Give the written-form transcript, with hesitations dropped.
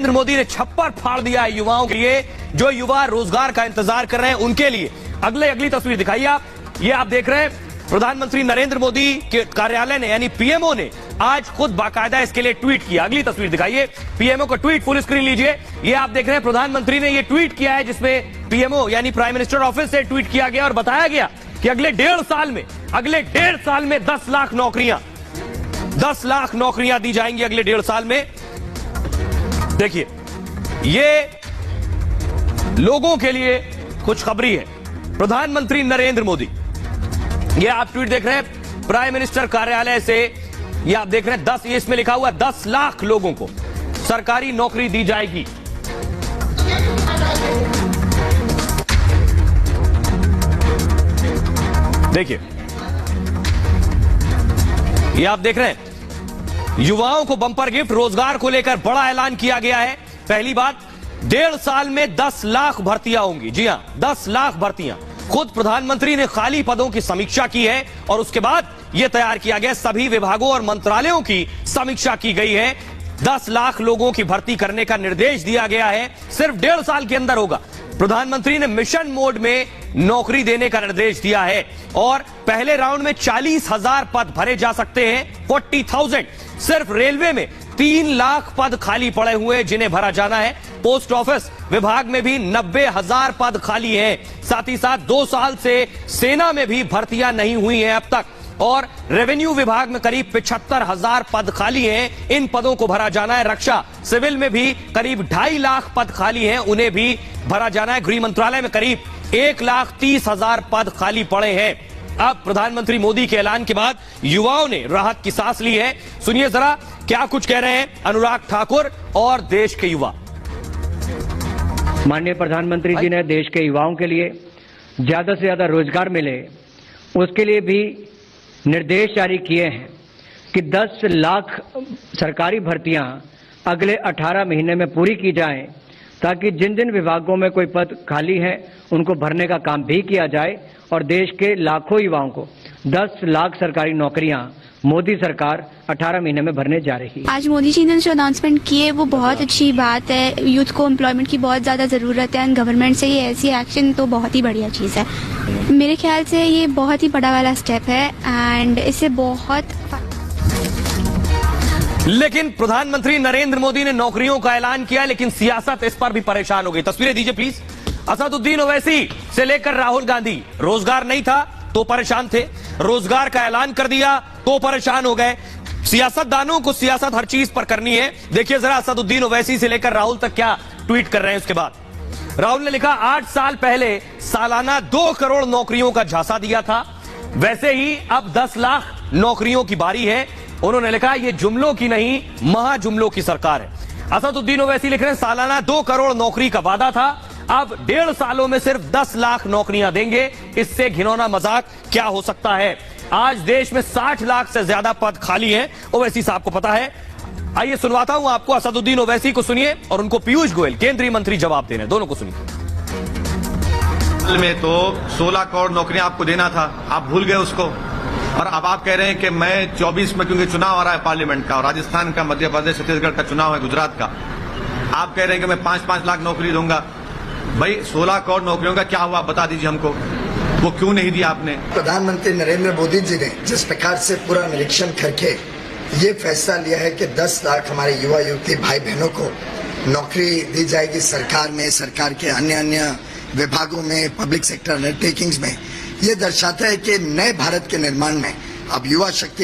नरेंद्र मोदी ने छप्पर फाड़ दिया है युवाओं के लिए। जो युवा रोजगार का इंतजार कर रहे हैं उनके लिए अगली तस्वीर दिखाइए आप। ये आप देख रहे हैं प्रधानमंत्री नरेंद्र मोदी के कार्यालय ने यानी पीएमओ ने आज खुद बाकायदा इसके लिए ट्वीट किया। अगली तस्वीर दिखाइए, पीएमओ का ट्वीट फुल स्क्रीन लीजिए। ये आप देख रहे हैं प्रधानमंत्री ने ये ट्वीट किया है जिसमें पीएमओ यानी प्राइम मिनिस्टर ऑफिस से ट्वीट किया गया और बताया गया कि अगले डेढ़ साल में 10 लाख नौकरियां दी जाएंगी अगले डेढ़ साल में। देखिए ये लोगों के लिए खुशखबरी है। प्रधानमंत्री नरेंद्र मोदी, ये आप ट्वीट देख रहे हैं प्राइम मिनिस्टर कार्यालय से, ये आप देख रहे हैं 10, इसमें लिखा हुआ 10 लाख लोगों को सरकारी नौकरी दी जाएगी। देखिए ये आप देख रहे हैं युवाओं को बंपर गिफ्ट, रोजगार को लेकर बड़ा ऐलान किया गया है। पहली बात, 1.5 साल में 10 लाख भर्तियां होंगी। जी हां, 10 लाख भर्तियां। खुद प्रधानमंत्री ने खाली पदों की समीक्षा की है और उसके बाद यह तैयार किया गया, सभी विभागों और मंत्रालयों की समीक्षा की गई है। 10 लाख लोगों की भर्ती करने का निर्देश दिया गया है, सिर्फ 1.5 साल के अंदर होगा। प्रधानमंत्री ने मिशन मोड में नौकरी देने का निर्देश दिया है और पहले राउंड में 40,000 पद भरे जा सकते हैं, 40,000। सिर्फ रेलवे में 3 लाख पद खाली पड़े हुए हैं जिन्हें भरा जाना है। पोस्ट ऑफिस विभाग में भी 90,000 पद खाली हैं। साथ ही साथ 2 साल से सेना में भी भर्तियां नहीं हुई हैं अब तक और रेवेन्यू विभाग में करीब 75,000 पद खाली हैं, इन पदों को भरा जाना है। रक्षा सिविल में भी करीब 2.5 लाख पद खाली हैं, उन्हें भी भरा जाना है। गृह मंत्रालय में करीब 1,30,000 पद खाली पड़े हैं। अब प्रधानमंत्री मोदी के ऐलान के बाद युवाओं ने राहत की सांस ली है। सुनिए जरा क्या कुछ कह रहे हैं अनुराग ठाकुर और देश के युवा। माननीय प्रधानमंत्री जी ने देश के युवाओं के लिए ज्यादा से ज्यादा रोजगार मिले, उसके लिए भी निर्देश जारी किए हैं कि 10 लाख सरकारी भर्तियां अगले 18 महीने में पूरी की जाएं, ताकि जिन जिन विभागों में कोई पद खाली है उनको भरने का काम भी किया जाए और देश के लाखों युवाओं को 10 लाख सरकारी नौकरियां मोदी सरकार 18 महीने में भरने जा रही है। आज मोदी जी ने जो अनाउंसमेंट की है वो बहुत अच्छी बात है। यूथ को एम्प्लॉयमेंट की बहुत ज़्यादा ज़रूरत है एंड गवर्नमेंट से ये ऐसी एक्शन तो बहुत ही बढ़िया चीज़ है। मेरे ख्याल से ये बहुत ही बड़ा वाला स्टेप है एंड इससे बहुत। लेकिन प्रधानमंत्री नरेंद्र मोदी ने नौकरियों का ऐलान किया, लेकिन सियासत इस पर भी परेशान हो गई। तस्वीरें दीजिए प्लीज। असदुद्दीन ओवैसी से लेकर राहुल गांधी, रोजगार नहीं था तो परेशान थे, रोजगार का ऐलान कर दिया तो परेशान हो गए। सियासतदानों को सियासत हर चीज पर करनी है। देखिए जरा असदुद्दीन ओवैसी से लेकर राहुल तक क्या ट्वीट कर रहे हैं। उसके बाद राहुल ने लिखा, 8 साल पहले सालाना 2 करोड़ नौकरियों का झांसा दिया था, वैसे ही अब 10 लाख नौकरियों की बारी है। उन्होंने लिखा, ये जुमलों की नहीं महाजुमलों की सरकार है। असदुद्दीन ओवैसी लिख रहे हैं, सालाना 2 करोड़ नौकरी का वादा था, अब 1.5 सालों में सिर्फ 10 लाख नौकरियां देंगे। इससे घिनौना मजाक क्या हो सकता है। आज देश में 60 लाख से ज्यादा पद खाली हैं, ओवैसी साहब को पता है। आइए सुनवाता हूं आपको असदुद्दीन ओवैसी को, सुनिए, और उनको पीयूष गोयल केंद्रीय मंत्री जवाब दे रहे हैं, दोनों को सुनिए। में तो 16 करोड़ नौकरियां आपको देना था, आप भूल गए उसको, और अब आप कह रहे हैं कि मैं 24 में, क्योंकि चुनाव आ रहा है पार्लियामेंट का और राजस्थान का, मध्य प्रदेश, छत्तीसगढ़ का चुनाव है, गुजरात का, आप कह रहे हैं कि मैं 5-5 लाख नौकरी दूंगा। भाई 16 करोड़ नौकरियों का क्या हुआ, बता दीजिए हमको, वो क्यों नहीं दिया आपने। प्रधानमंत्री नरेंद्र मोदी जी ने जिस प्रकार से पूरा निरीक्षण करके ये फैसला लिया है कि 10 लाख हमारे युवा युवती भाई बहनों को नौकरी दी जाएगी सरकार में, सरकार के अन्य विभागों में, पब्लिक सेक्टर अंडरटेकिंग्स में, ये दर्शाता है कि नए भारत के निर्माण में अब युवा शक्ति